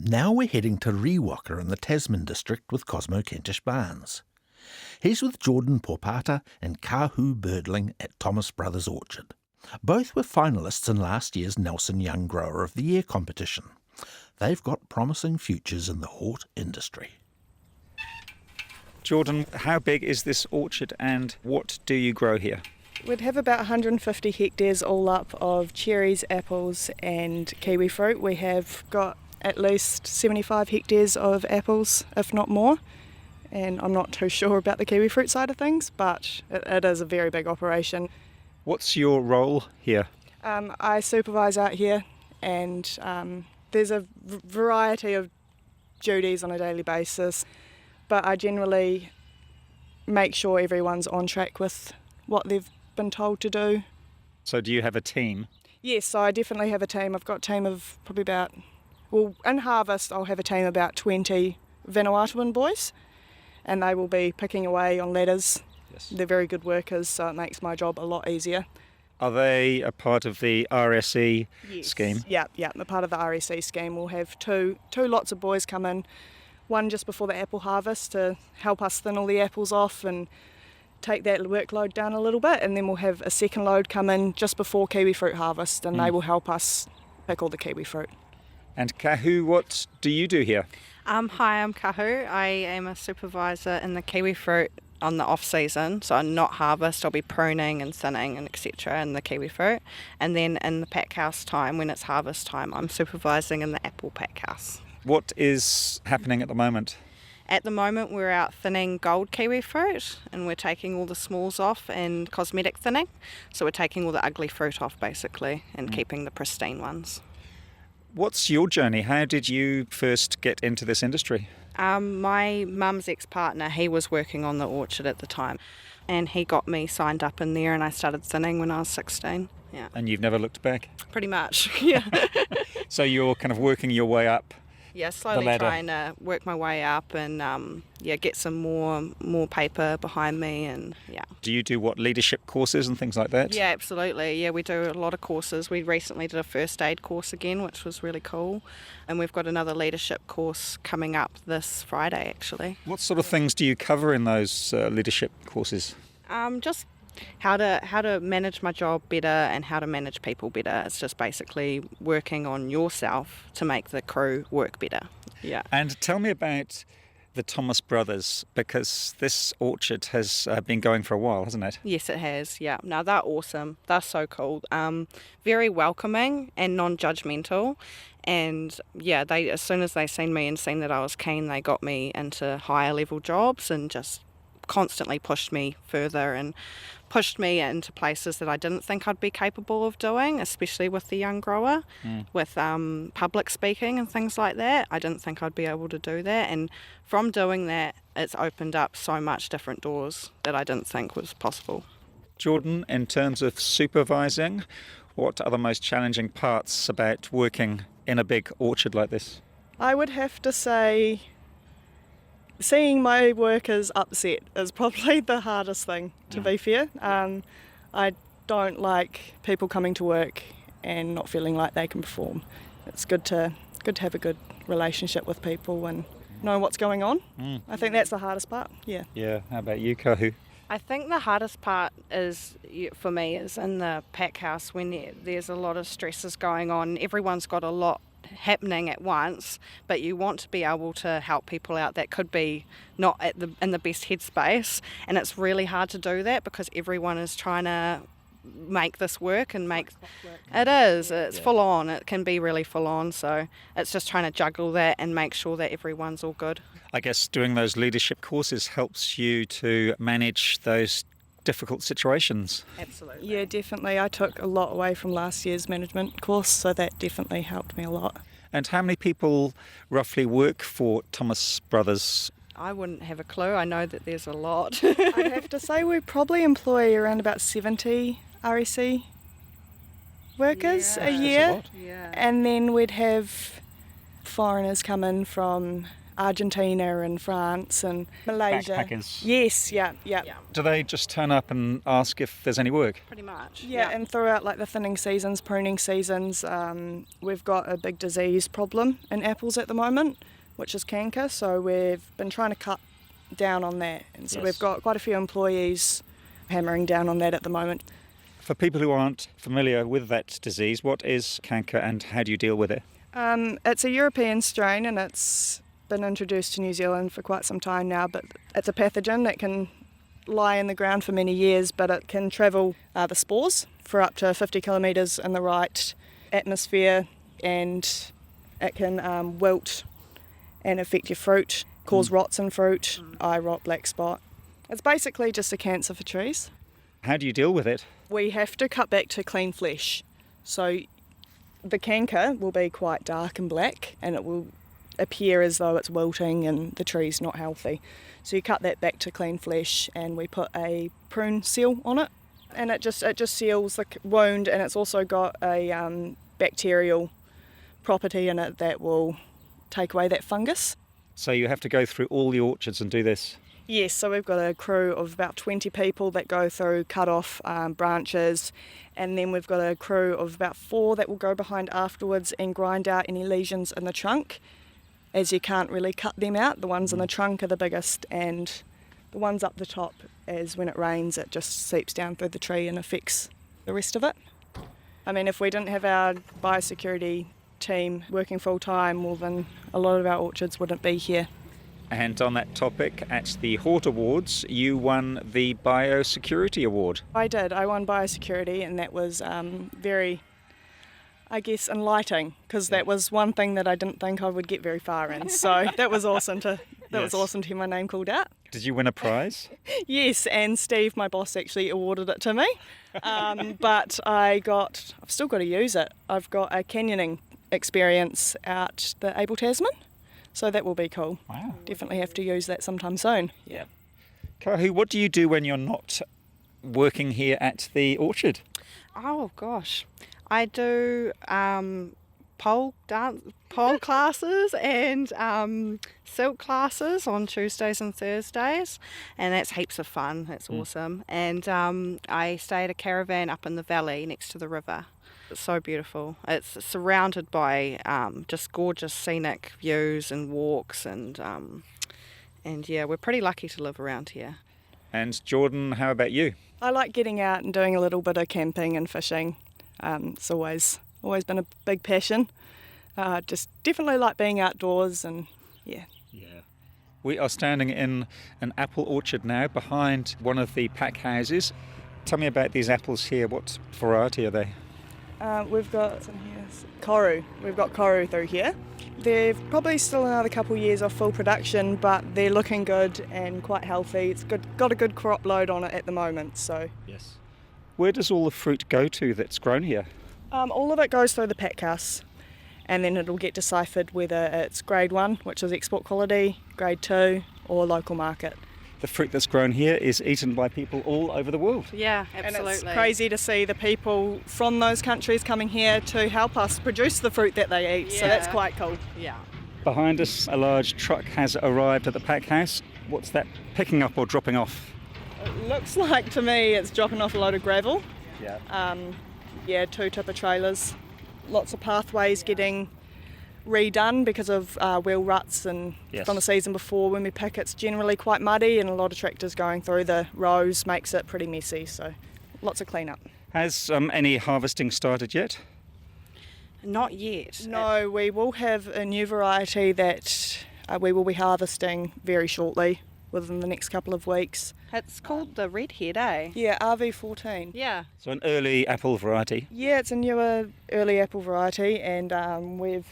Now we're heading to Riwaka in the Tasman district with Cosmo Kentish Barnes. He's with Jordan Popata and Kaahu Birdling at Thomas Brothers Orchard. Both were finalists in last year's Nelson Young Grower of the Year competition. They've got promising futures in the hort industry. Jordan, how big is this orchard and what do you grow here? We'd have about 150 hectares all up of cherries, apples and kiwi fruit. We have got at least 75 hectares of apples, if not more. And I'm not too sure about the kiwi fruit side of things, but it is a very big operation. What's your role here? I supervise out here, and there's a variety of duties on a daily basis, but I generally make sure everyone's on track with what they've been told to do. So do you have a team? Yes, I definitely have a team. I've got a team of probably in harvest I'll have a team of about 20 Vanuatuan boys, and they will be picking away on ladders. Yes. They're very good workers, so it makes my job a lot easier. Are they a part of the RSE scheme? Yeah, a part of the RSE scheme. We'll have two lots of boys come in, one just before the apple harvest to help us thin all the apples off and take that workload down a little bit, and then we'll have a second load come in just before kiwi fruit harvest, and they will help us pick all the kiwi fruit. And Kaahu, what do you do here? Hi, I'm Kaahu. I am a supervisor in the kiwi fruit on the off season, so not harvest. I'll be pruning and thinning and etc. in the kiwi fruit, and then in the pack house time, when it's harvest time, I'm supervising in the apple pack house. What is happening at the moment? At the moment, we're out thinning gold kiwi fruit, and we're taking all the smalls off and cosmetic thinning. So we're taking all the ugly fruit off basically and keeping the pristine ones. What's your journey? How did you first get into this industry? My mum's ex-partner, he was working on the orchard at the time, and he got me signed up in there, and I started thinning when I was 16. Yeah. And you've never looked back? Pretty much, yeah. So you're kind of working your way up? Yeah, slowly trying to work my way up and get some more paper behind me, and yeah. Do you do leadership courses and things like that? Yeah, absolutely. Yeah, we do a lot of courses. We recently did a first aid course again, which was really cool, and we've got another leadership course coming up this Friday actually. What sort of things do you cover in those leadership courses? Just how to manage my job better and how to manage people better. It's just basically working on yourself to make the crew work better. Yeah. And tell me about the Thomas Brothers, because this orchard has been going for a while, hasn't it? Yes, it has. Yeah. No, they're awesome. They're so cool. Very welcoming and non-judgmental. And yeah, they, as soon as they seen me and seen that I was keen, they got me into higher level jobs and just constantly pushed me further and pushed me into places that I didn't think I'd be capable of doing, especially with the young grower, with public speaking and things like that. I didn't think I'd be able to do that, and from doing that, it's opened up so much different doors that I didn't think was possible. Jordan, in terms of supervising, what are the most challenging parts about working in a big orchard like this? I would have to say seeing my workers upset is probably the hardest thing, to be fair. I don't like people coming to work and not feeling like they can perform. It's good to have a good relationship with people and know what's going on. I think that's the hardest part, yeah. Yeah, how about you, Kaahu? I think the hardest part for me is in the pack house when there's a lot of stresses going on. Everyone's got a lot happening at once, but you want to be able to help people out that could be not in the best headspace, and it's really hard to do that because everyone is trying to make this work and it's full on. It can be really full on, so it's just trying to juggle that and make sure that everyone's all good. I guess doing those leadership courses helps you to manage those difficult situations. Absolutely. Yeah, definitely. I took a lot away from last year's management course, so that definitely helped me a lot. And how many people roughly work for Thomas Brothers? I wouldn't have a clue. I know that there's a lot. I'd have to say we probably employ around about 70 RSE workers a year. That's a lot. Yeah. And then we'd have foreigners come in from Argentina and France and Malaysia. Backpackers. Yes, yeah. Do they just turn up and ask if there's any work? Pretty much. Yeah, and throughout like the thinning seasons, pruning seasons, we've got a big disease problem in apples at the moment, which is canker. So we've been trying to cut down on that, and so we've got quite a few employees hammering down on that at the moment. For people who aren't familiar with that disease, what is canker and how do you deal with it? It's a European strain, and it's been introduced to New Zealand for quite some time now, but it's a pathogen that can lie in the ground for many years, but it can travel the spores for up to 50 kilometres in the right atmosphere, and it can wilt and affect your fruit, cause rots in fruit, eye rot, black spot. It's basically just a cancer for trees. How do you deal with it? We have to cut back to clean flesh. So the canker will be quite dark and black, and it will appear as though it's wilting and the tree's not healthy. So you cut that back to clean flesh, and we put a prune seal on it, and it just seals the wound, and it's also got a bacterial property in it that will take away that fungus. So you have to go through all the orchards and do this? Yes, so we've got a crew of about 20 people that go through, cut off branches, and then we've got a crew of about 4 that will go behind afterwards and grind out any lesions in the trunk, as you can't really cut them out. The ones in the trunk are the biggest, and the ones up the top, as when it rains, it just seeps down through the tree and affects the rest of it. I mean, if we didn't have our biosecurity team working full time, well then a lot of our orchards wouldn't be here. And on that topic, at the Hort Awards, you won the Biosecurity Award. I did. I won biosecurity, and that was very, I guess, enlightening, because that was one thing that I didn't think I would get very far in. So that was awesome to was awesome to hear my name called out. Did you win a prize? Yes, and Steve, my boss, actually awarded it to me. But I've still got to use it. I've got a canyoning experience out the Abel Tasman. So that will be cool. Wow. Definitely have to use that sometime soon. Yeah. Kaahu, what do you do when you're not working here at the orchard? Oh gosh, I do pole classes and silk classes on Tuesdays and Thursdays, and that's heaps of fun. That's awesome. And I stay at a caravan up in the valley next to the river. It's so beautiful. It's surrounded by just gorgeous scenic views and walks, and yeah, we're pretty lucky to live around here. And Jordan, how about you? I like getting out and doing a little bit of camping and fishing. It's always been a big passion. Just definitely like being outdoors, and yeah. We are standing in an apple orchard now behind one of the pack houses. Tell me about these apples here. What variety are they? We've got some here. Kaahu. We've got Kaahu through here. They're probably still another couple of years of full production, but they're looking good and quite healthy. It's got a good crop load on it at the moment. So Yes. Where does all the fruit go to that's grown here? all of it goes through the pack house, and then it'll get deciphered whether it's grade 1, which is export quality, grade 2, or local market. The fruit that's grown here is eaten by people all over the world. Yeah, absolutely. And it's crazy to see the people from those countries coming here to help us produce the fruit that they eat. So that's quite cool. Yeah. Behind us, a large truck has arrived at the pack house. What's that picking up or dropping off? It looks like to me it's dropping off a load of gravel. Yeah. 2 tipper trailers. Lots of pathways getting redone because of wheel ruts, and from the season before when we pick, it's generally quite muddy, and a lot of tractors going through the rows makes it pretty messy, so lots of clean up. Has any harvesting started yet? Not yet. No, we will have a new variety that we will be harvesting very shortly, within the next couple of weeks. It's called the redhead, eh? Yeah, RV14. Yeah. So an early apple variety. Yeah, it's a newer early apple variety, and we've,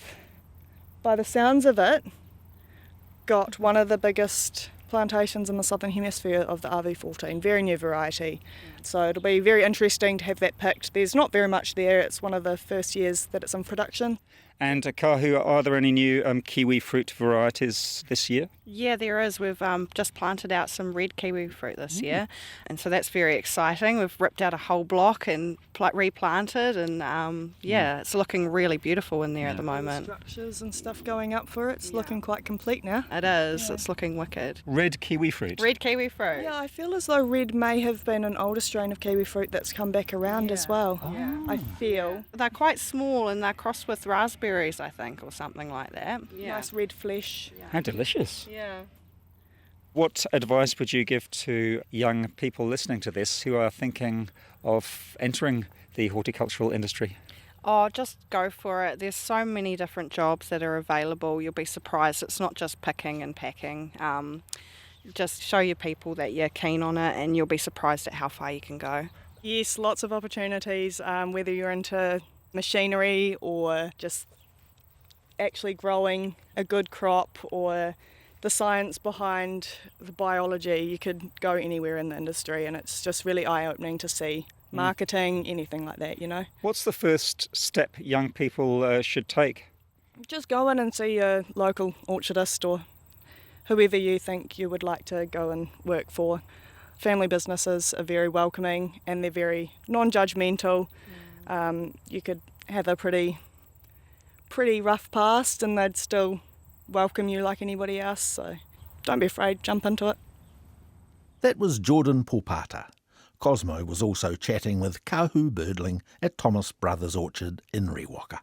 by the sounds of it, got one of the biggest plantations in the southern hemisphere of the RV14, very new variety. So it'll be very interesting to have that picked. There's not very much there, it's one of the first years that it's in production. And Kaahu, are there any new kiwi fruit varieties this year? Yeah, there is. We've just planted out some red kiwi fruit this year, and so that's very exciting. We've ripped out a whole block and replanted, and it's looking really beautiful in there at the moment. Structures and stuff going up for it. It's looking quite complete now. It is. It's looking wicked. Red kiwi fruit? Red kiwi fruit. Yeah, I feel as though red may have been an older strain of kiwi fruit that's come back around as well. I feel. They're quite small and they're crossed with raspberries, I think, or something like that. Nice red flesh. How delicious. Yeah. What advice would you give to young people listening to this who are thinking of entering the horticultural industry? Oh, just go for it. There's so many different jobs that are available. You'll be surprised. It's not just picking and packing. Just show your people that you're keen on it and you'll be surprised at how far you can go. Yes, lots of opportunities, whether you're into machinery or just actually growing a good crop or the science behind the biology. You could go anywhere in the industry and it's just really eye-opening to see marketing, anything like that, you know. What's the first step young people should take? Just go in and see your local orchardist or whoever you think you would like to go and work for. Family businesses are very welcoming and they're very non-judgmental. You could have a pretty rough past and they'd still welcome you like anybody else, so don't be afraid, jump into it. That was Jordan Popata. Cosmo was also chatting with Kaahu Birdling at Thomas Brothers Orchard in Riwaka.